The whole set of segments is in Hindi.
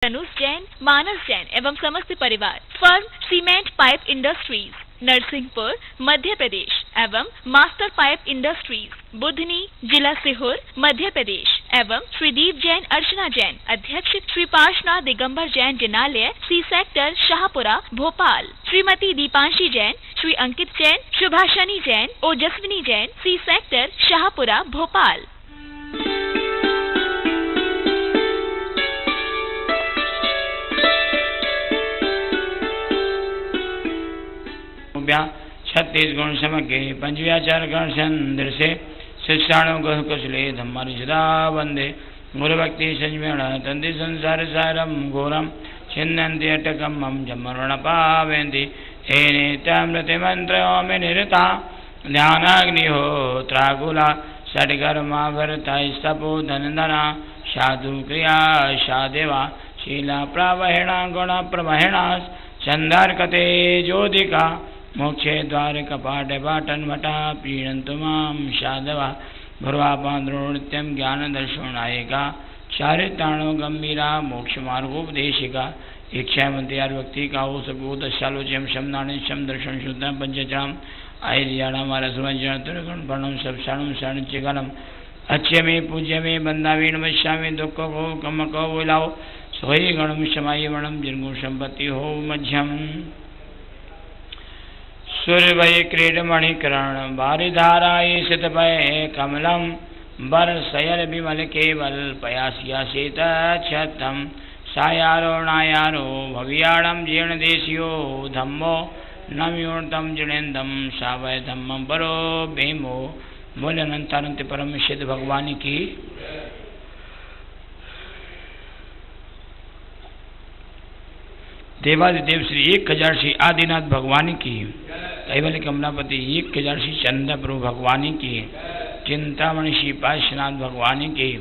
अनुज जैन, मानस जैन एवं समस्त परिवार। Firm cement pipe industries, Narsinghpur, Madhya Pradesh एवं मास्टर पाइप इंडस्ट्रीज, बुधनी, जिला सीहोर, मध्य प्रदेश एवं श्रीदीप जैन, अर्चना जैन, अध्यक्ष श्री पार्श्वनाथ दिगंबर जैन जिनालय, सी सेक्टर, शाहपुरा, भोपाल। श्रीमती दीपांशी जैन, श्री अंकित जैन, शुभाशनी जैन, ओजस्विनी जैन, सी सेक्टर, शाहपुरा, भोपाल। छत्तीस गुण समग्रे पंचव्याचार गण संदृशे शिक्षाणु कुशले धम्मरिषदा वंदे गुरुभक्ति संयमेण तंति संसार सारम घोरम छिन्नन्ति अटकम मम जमरण पावन्ति हे नित्यामृति मंत्रोमि निरता ध्यानाग्निहोत्राकुला षट्कर्मावर्ता स्तपो धनधना साधु क्रिया सादेवा शीला प्रवहिणा गुण प्रवहिणा चंदार्कते ज्योतिका मोक्षे द्वार कपाट पाटन्वटा प्रीणन्तु मां साधवा भुर्वापान्द्रो नित्यं ज्ञानदर्शनायिका चारित्राणो गंभीरा मोक्ष मार्गोपदेशिका इच्छामती व्यक्ति का हो सबूत शालोच्यम शमनानि शम दर्शन शुद्धम पंचचराम आयर्याणाम रसवंजन तुर्गुण वर्णम सब शरणम शरणचिगलम अच्छे में पूज्य में बंदावी नमस्यामि दुख को कम को बोलाओ सोई गणम समाय वर्णम जिर्गुण संपत्ति हो मध्यम सूर्यभय क्रीडमणिकरण बारिधाराय शीतभय कमलम बरसयल विमल केवल पयास्यासीत छतम सायारो नायारो भव्याणम जीर्णदेशियो धम्मो नम्योर्तम जिणेन्दम सावय धम्मम परो भीमो बोले अनंतानंत परम सिद्ध भगवान की। देवादिदेव श्री 1000 श्री आदिनाथ भगवान की। कैवल्य कमलापति 1000 श्री चंद्र प्रभु भगवान की। चिंतामणि श्री पार्श्वनाथ भगवान की।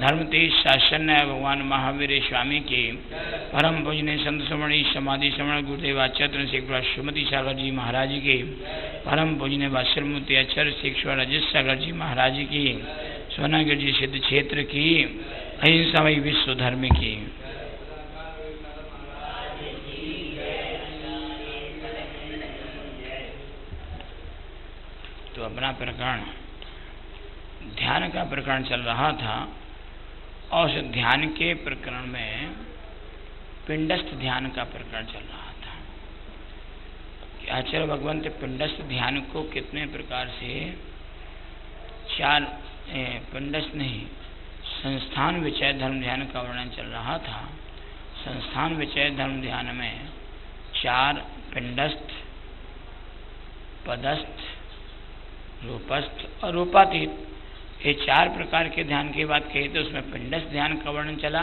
धर्मतेज शासन भगवान महावीर स्वामी की। परम पूजनीय संत समणी समाधि समण गुरुदेव आचार्य शेखर सुमति सागर जी महाराज की। परम पूजनीय वात्सल्यमूर्ति आचार्य शेखर अजित सागर जी महाराज की। सोनागिर जी सिद्ध क्षेत्र की। अहिंसा विश्व धर्म की। तो अपना प्रकरण ध्यान का प्रकरण चल रहा था और उस ध्यान के प्रकरण में पिंडस्थ ध्यान का प्रकरण चल रहा था कि आचार्य भगवंत पिंडस्थ ध्यान को कितने प्रकार से पिंडस्थ नहीं संस्थान विषय धर्म ध्यान का वर्णन चल रहा था। संस्थान विषय धर्म ध्यान में 4 पिंडस्थ, पदस्थ, रूपस्थ और रूपातीत, ये 4 प्रकार के ध्यान की बात कही तो उसमें पिंडस्थ ध्यान का वर्णन चला।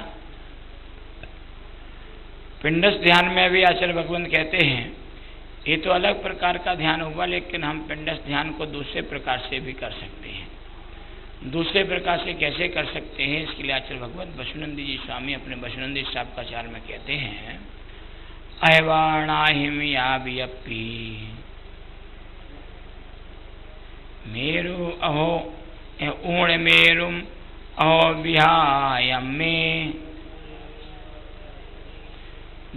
पिंडस्थ ध्यान में भी आचार्य भगवंत कहते हैं ये तो अलग प्रकार का ध्यान हुआ, लेकिन हम पिंडस्थ ध्यान को दूसरे प्रकार से भी कर सकते हैं। दूसरे प्रकार से कैसे कर सकते हैं, इसके लिए आचार्य भगवंत बसवनंदी जी स्वामी अपने बसवनंदी साहबकाचार्य में कहते हैं अयवाणाहिम याभियप्पी मेरु अहो ऊण मेरुम अहो विहायम में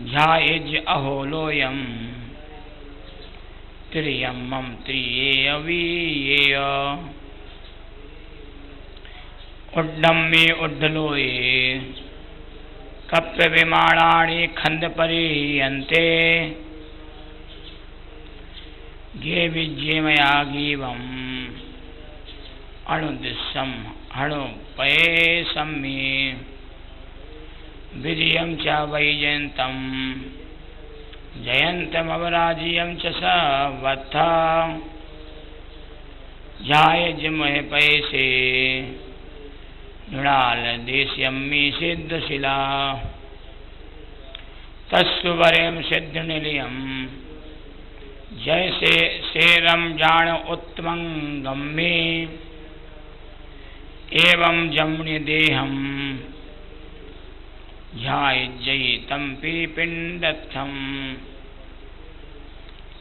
ध्यायज अहो लोयम त्रियम्मम त्रिये अवीये उड्डम में उड्डलोये कप्य विमाणानि खंड परियन्ते गे विज्ये मया गीवम अणुदिशम हणुपये सम्मे विजयम च वैजयंतम जयंतम अवराजियम च सवत्था जाय जिमहे पैसे नृणाल देश्यम्मी सिद्धशिला तस्सुवरेम सिद्धनिलयम जैसे शेरम जान उत्तमं गम्मे एवं जमुनि देहम ध्यायितं पिंडस्थम।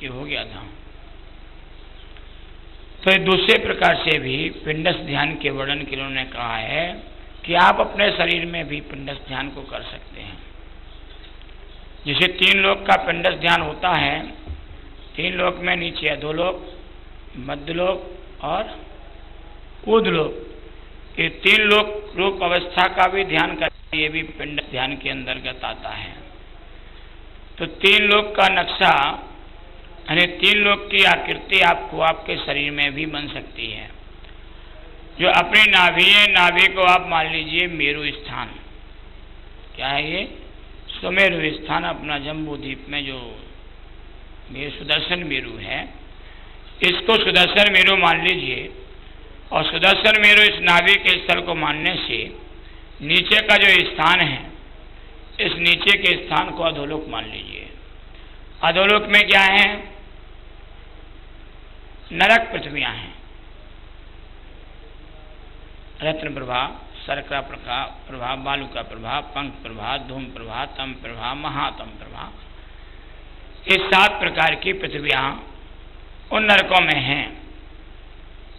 ये हो गया था। तो दूसरे प्रकार से भी पिंडस्थ ध्यान के वर्णन के उन्होंने कहा है कि आप अपने शरीर में भी पिंडस्थ ध्यान को कर सकते हैं। जैसे 3 लोक का पिंडस ध्यान होता है, 3 लोक में नीचे है 2 लोक, मध्यलोक और ऊर्ध्वलोक, ये 3 लोक रूप अवस्था का भी ध्यान करना, ये भी पिंड ध्यान के अंतर्गत आता है। तो 3 लोक का नक्शा यानी 3 लोक की आकृति आपको आपके शरीर में भी बन सकती है। जो अपनी नाभि है, नाभि को आप मान लीजिए मेरु स्थान, क्या है ये? सुमेरु स्थान अपना जम्बू द्वीप में जो ये सुदर्शन मेरु है, इसको सुदर्शन मेरु मान लीजिए। और सुदर्शन मेरु इस नाभि के स्थल को मानने से नीचे का जो स्थान है, इस नीचे के स्थान को अधोलोक मान लीजिए। अधोलोक में क्या है? नरक पृथ्वियां हैं, रत्न प्रभा, शर्करा प्रभा, बालुका प्रभा, पंख प्रभा, धूम प्रभा, तम प्रभा, महातम प्रभा, ये 7 प्रकार की पृथ्वियां उन नरकों में हैं।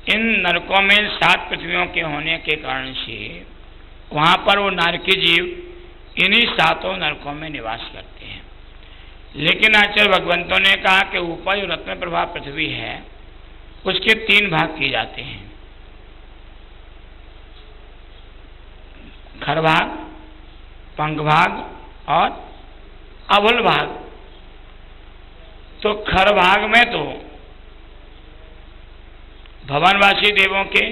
इन नरकों में 7 पृथ्वियों के होने के कारण से वहां पर वो नारकी जीव इन्हीं 7 नरकों में निवास करते हैं। लेकिन आचार्य भगवंतों ने कहा कि ऊपर जो रत्न प्रभा पृथ्वी है उसके 3 भाग किए जाते हैं, खर भाग, पंख भाग और अभुल भाग। तो खर भाग में तो भवनवासी देवों के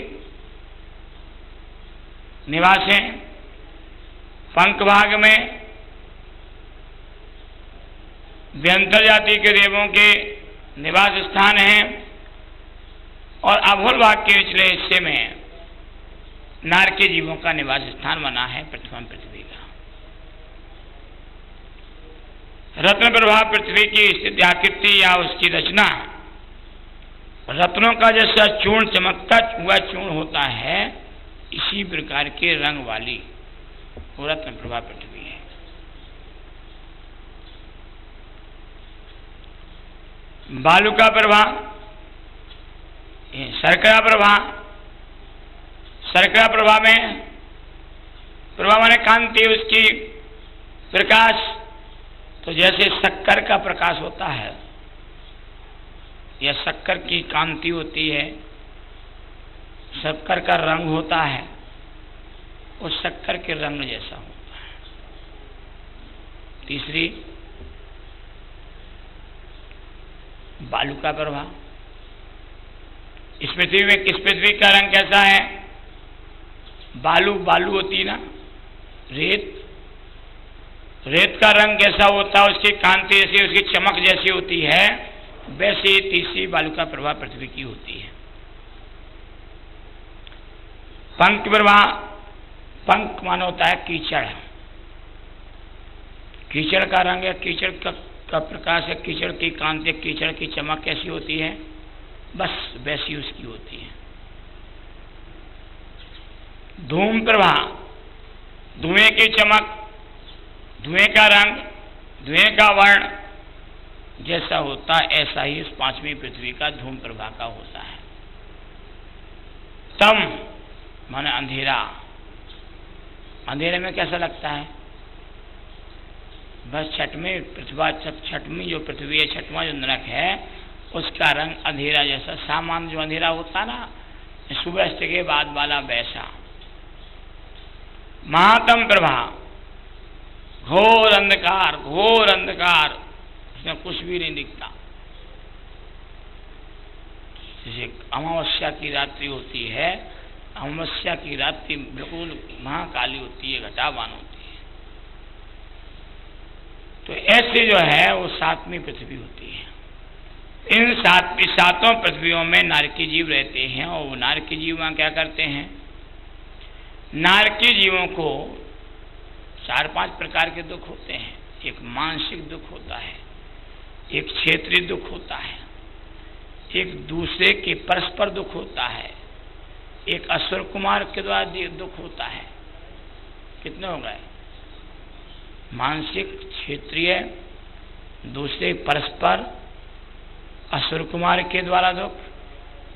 निवास हैं, पंख भाग में व्यंतर जाति के देवों के निवास स्थान हैं और अभुल भाग के निचले हिस्से में नारकी जीवों का निवास स्थान बना है पृथ्वी का। रत्न प्रभा पृथ्वी की स्थिति आकृति या उसकी रचना रत्नों का जैसा चूर्ण चमकता हुआ चूर्ण होता है, इसी प्रकार के रंग वाली वो रत्न प्रभा पृथ्वी है। बालुका प्रभा, शर्करा प्रभा, शर्करा प्रभा में प्रभा माने कांति, उसकी प्रकाश, तो जैसे शक्कर का प्रकाश होता है या शक्कर की कांति होती है, शक्कर का रंग होता है, वो शक्कर के रंग जैसा होता है। तीसरी बालुका प्रभा, इस पृथ्वी में किस पृथ्वी का रंग कैसा है? बालू होती ना, रेत, रेत का रंग कैसा होता है, उसकी कांति जैसी, उसकी चमक जैसी होती है, वैसी तीसरी बालुका प्रभा पृथ्वी की होती है। पंख प्रभा, पंख माना होता है कीचड़, कीचड़ का रंग है, कीचड़ का प्रकाश है, कीचड़ की कांति, कीचड़ की चमक कैसी होती है, बस वैसी उसकी होती है। धूम प्रभा, धुएं की चमक, धुएं का रंग, धुएं का वर्ण जैसा होता है, ऐसा ही इस 5वीं पृथ्वी का धूम प्रभा का होता है। तम माने अंधेरा, अंधेरे में कैसा लगता है? बस छठवीं जो पृथ्वी है, 6वां जो नरक है, उसका रंग अंधेरा जैसा, सामान्य जो अंधेरा होता ना सुबह के बाद वाला, वैसा। महातम प्रभा, घोर अंधकार, घोर अंधकार, उसमें कुछ भी नहीं दिखता। जैसे अमावस्या की रात्रि होती है, अमावस्या की रात्रि बिल्कुल महाकाली होती है, घटावान होती है। तो ऐसे जो है वो 7वीं पृथ्वी होती है। इन 7 पृथ्वियों में नारकी जीव रहते हैं और वो नारकी जीव वहाँ क्या करते हैं? नारकी जीवों को 4-5 प्रकार के दुख होते हैं। एक मानसिक दुख होता है, एक क्षेत्रीय दुख होता है, एक दूसरे के परस्पर दुख होता है, एक असुर कुमार के द्वारा दुख होता है। कितने हो गए? मानसिक, क्षेत्रीय, दूसरे परस्पर, असुर कुमार के द्वारा दुख।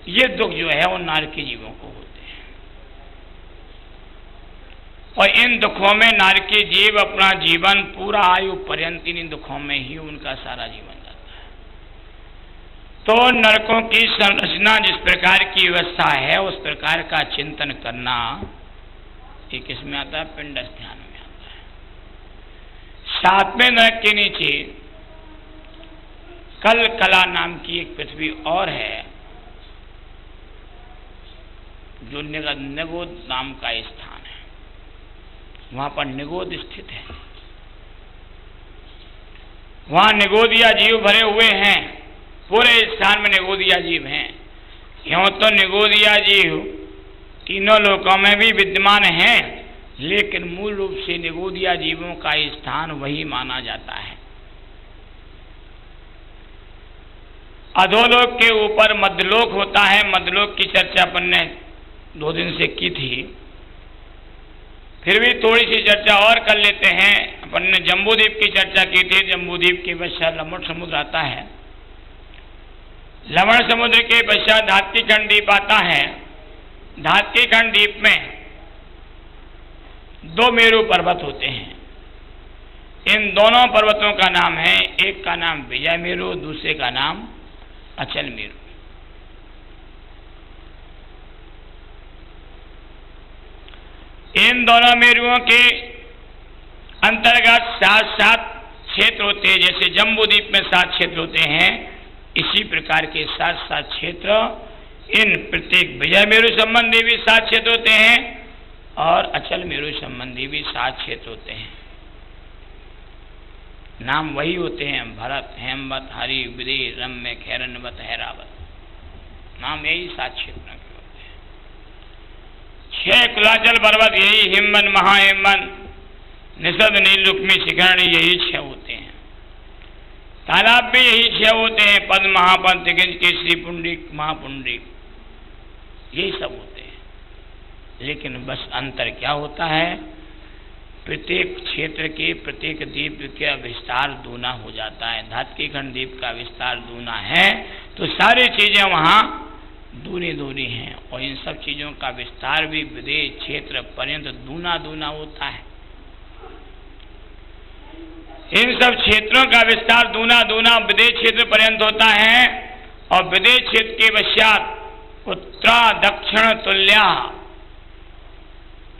ये दुख जो है वो नारकी जीवों को होते हैं। और इन दुखों में नारकी जीव अपना जीवन पूरा आयु पर्यंत इन दुखों में ही उनका सारा जीवन जाता है। तो नरकों की संरचना जिस प्रकार की व्यवस्था है उस प्रकार का चिंतन करना ये किसमें आता है? पिंडस्थ ध्यान में आता है। सातवें नरक के नीचे कल कला नाम की एक पृथ्वी और है जो निगोद नाम का स्थान है, वहां पर निगोद स्थित है। वहां निगोदिया जीव भरे हुए हैं, पूरे स्थान में निगोदिया जीव हैं। यूं तो निगोदिया जीव तीनों लोकों में भी विद्यमान हैं, लेकिन मूल रूप से निगोदिया जीवों का स्थान वही माना जाता है। अधोलोक के ऊपर मध्यलोक होता है। मध्यलोक की चर्चा अपन ने 2 दिन से की थी, फिर भी थोड़ी सी चर्चा और कर लेते हैं। अपन ने जम्बूद्वीप की चर्चा की थी। जम्बूद्वीप के पश्चात लवण समुद्र आता है। लवण समुद्र के पश्चात धात्कीखंड द्वीप आता है। धात्कीखंड द्वीप में 2 मेरु पर्वत होते हैं। इन दोनों पर्वतों का नाम है, एक का नाम विजय मेरु, दूसरे का नाम अचल मेरु। इन दोनों मेरुओं के अंतर्गत 7 क्षेत्र होते हैं। जैसे जम्बूद्वीप में 7 क्षेत्र होते हैं, इसी प्रकार के 7 क्षेत्र इन प्रत्येक विजय मेरु संबंधी भी 7 क्षेत्र होते हैं और अचल मेरु संबंधी भी 7 क्षेत्र होते हैं। नाम वही होते हैं, भरत, हेमवत, हरि, विदेह, रम्य, खैरन्वत, हैरावत। नाम यही 7 क्षेत्रों के होते हैं। 6 कुलाचल पर्वत यही हिमवन, महाहिमवन, निषद, नील, रुक्मी, शिखरणी यही 6 होते हैं। तालाब भी यही 6 होते हैं, पद्म, महापद्म, तिगिंज, केसरी, पुंडरीक, महापुंडरीक, यही सब होते हैं। लेकिन बस अंतर क्या होता है? प्रत्येक क्षेत्र के प्रत्येक द्वीप का विस्तार दूना हो जाता है। धात्कीखंड द्वीप का विस्तार दूना है तो सारी चीजें वहां दूनी दूनी हैं, और इन सब चीजों का विस्तार भी विदेश क्षेत्र पर्यंत दूना दूना होता है। इन सब क्षेत्रों का विस्तार दूना दूना विदेश क्षेत्र पर्यंत होता है, और विदेश क्षेत्र के पश्चात उत्तरा दक्षिण तुल्या,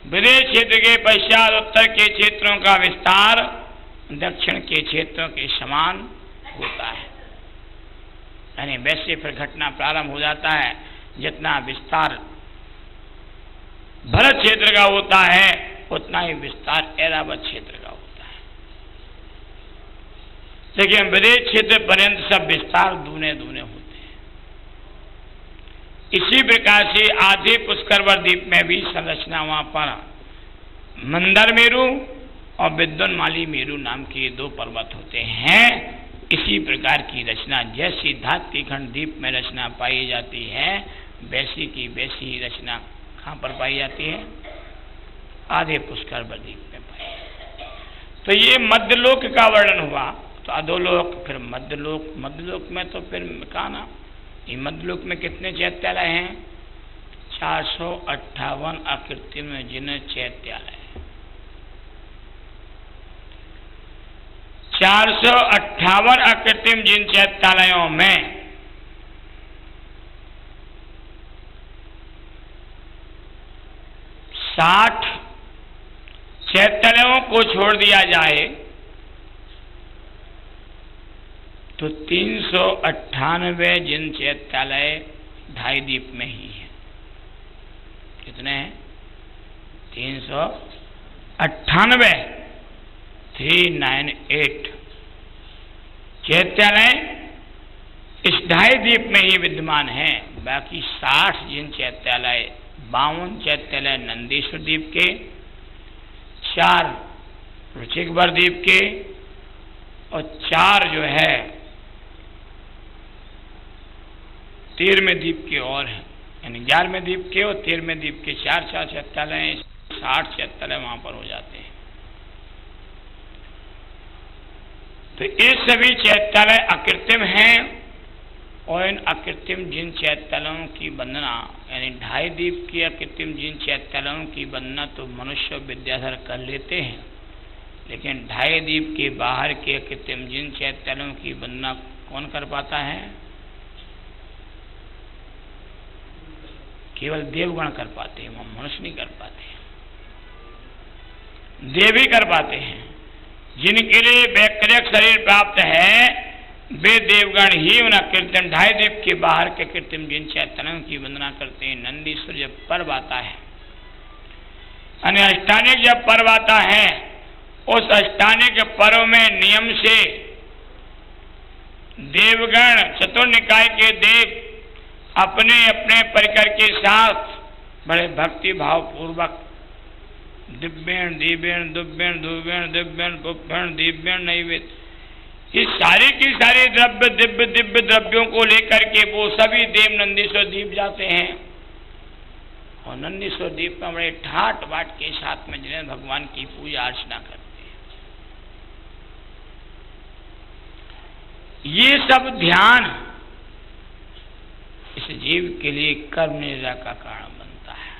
विदेश क्षेत्र के पश्चात उत्तर के क्षेत्रों का विस्तार दक्षिण के क्षेत्रों के समान होता है। यानी वैसे फिर घटना प्रारंभ हो जाता है। जितना विस्तार भरत क्षेत्र का होता है उतना ही विस्तार ऐरावत क्षेत्र का होता है। लेकिन विदेश क्षेत्र पर्यंत सब विस्तार दूने दूने होते हैं। इसी प्रकार से आधे पुष्करवर द्वीप में भी संरचना वहां पर मंदर मेरु और विद्वनमाली मेरु नाम के 2 पर्वत होते हैं। इसी प्रकार की रचना जैसी धात्कीखंड द्वीप में रचना पाई जाती है, वैसी की वैसी रचना कहाँ पर पाई जाती है? आधे पुष्करवर द्वीप में पाई जाती है। तो ये मध्यलोक का वर्णन हुआ। तो अधोलोक, फिर मध्यलोक। मध्यलोक में तो फिर कहा ना, ये मध्यलोक में कितने चैत्यालय हैं? 458 अकृत्रिम जिन चैत्यालय। 458 अकृत्रिम जिन चैत्यालयों में 60 चैत्यालयों को छोड़ दिया जाए तो 398 जिन चैत्यालय ढाई द्वीप में ही है। कितने हैं? 398 398 चैत्यालय इस ढाई द्वीप में ही विद्यमान है। बाकी 60 जिन चैत्यालय, 52 चैत्यालय नंदीश्वर द्वीप के, 4 रुचिकवर द्वीप के, और 4 जो है 13वें द्वीप के और हैं। यानी 11वें द्वीप के और 13वें द्वीप के 4 चैत्यालय, 60 चैत्यालय वहां पर हो जाते हैं। तो ये सभी चैत्यालय अकृत्रिम हैं और इन अकृत्रिम जिन चैत्यलों की वंदना, यानी 2.5 दीप की अकृत्रिम जिन चैत्यलों की वंदना तो मनुष्य विद्याधर कर लेते हैं, लेकिन 2.5 दीप के बाहर के अकृत्रिम जिन चैत्यलों की वंदना कौन कर पाता है? केवल देवगण कर पाते हैं, मनुष्य नहीं कर पाते। देव ही कर पाते हैं। जिनके लिए वैकृतिक शरीर प्राप्त है वे देवगण ही उन कृत्रिम 2.5 दीप के बाहर के कृत्रिम जिन चैतन्यों की वंदना करते हैं। नंदीश्वर जब पर्व आता है, अष्टानिक जब पर्व आता है, उस अष्टानिक पर्व में नियम से देवगण चतुर्निकाय के देव अपने अपने परिकर के साथ बड़े भक्ति भाव पूर्वक दिव्येण दीव्येण दुव्येण धुव्येण दिव्येण पुप्येण दिव्येण नैवेद्य, ये सारे की सारे द्रव्य दिव्य दिव्य द्रव्यों को लेकर के वो सभी देव नंदीश्वर दीप जाते हैं और नंदीश्वर दीप में बड़े ठाट बाट के साथ में जिन्हें भगवान की पूजा अर्चना करते हैं। ये सब ध्यान इस जीव के लिए कर्म निद्रा का कारण बनता है।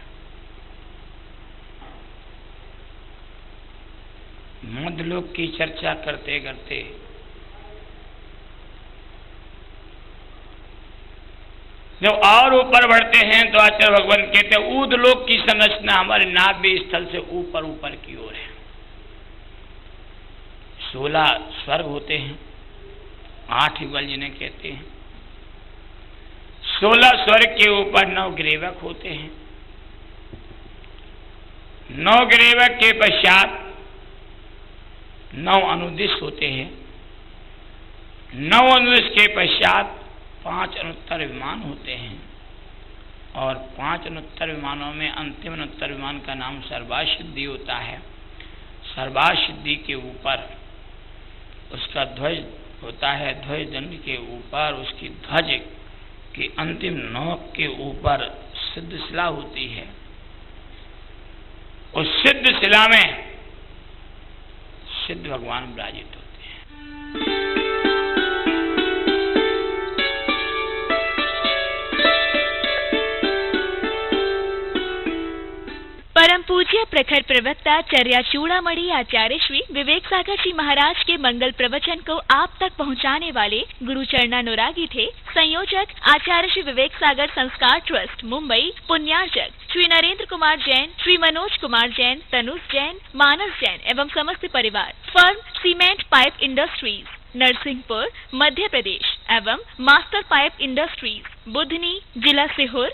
मध्यलोक की चर्चा करते करते जब और ऊपर बढ़ते हैं तो आचार्य भगवान कहते हैं ऊर्ध्वलोक की संरचना हमारे नाभि स्थल से ऊपर ऊपर की ओर है। 16 स्वर्ग होते हैं, 8 युगल जिन्हें कहते हैं। 16 स्वर्ग के ऊपर 9 ग्रीवक होते हैं। 9 ग्रीवक के पश्चात 9 अनुदिश होते हैं। 9 अनुदिश के पश्चात 5 अनुत्तर विमान होते हैं और 5 अनुत्तर विमानों में अंतिम अनुत्तर विमान का नाम सर्वासिद्धि होता है। सर्वासिद्धि के ऊपर उसका ध्वज होता है। ध्वज दंड के ऊपर उसकी ध्वज की अंतिम नोक के ऊपर सिद्ध शिला होती है। उस सिद्ध शिला में सिद्ध भगवान विराजित होते हैं। परम पूज्य प्रखर प्रवक्ता चर्या चूड़ामणि आचार्य श्री विवेक सागर जी महाराज के मंगल प्रवचन को आप तक पहुंचाने वाले गुरु चरणानुरागी थे संयोजक आचार्य श्री विवेक सागर संस्कार ट्रस्ट मुंबई, पुण्यार्चक श्री नरेंद्र कुमार जैन, श्री मनोज कुमार जैन, तनुज जैन, मानस जैन एवं समस्त परिवार। Firm cement pipe industries, Narsinghpur, Madhya Pradesh एवं मास्टर पाइप इंडस्ट्रीज, बुधनी, जिला सीहोर।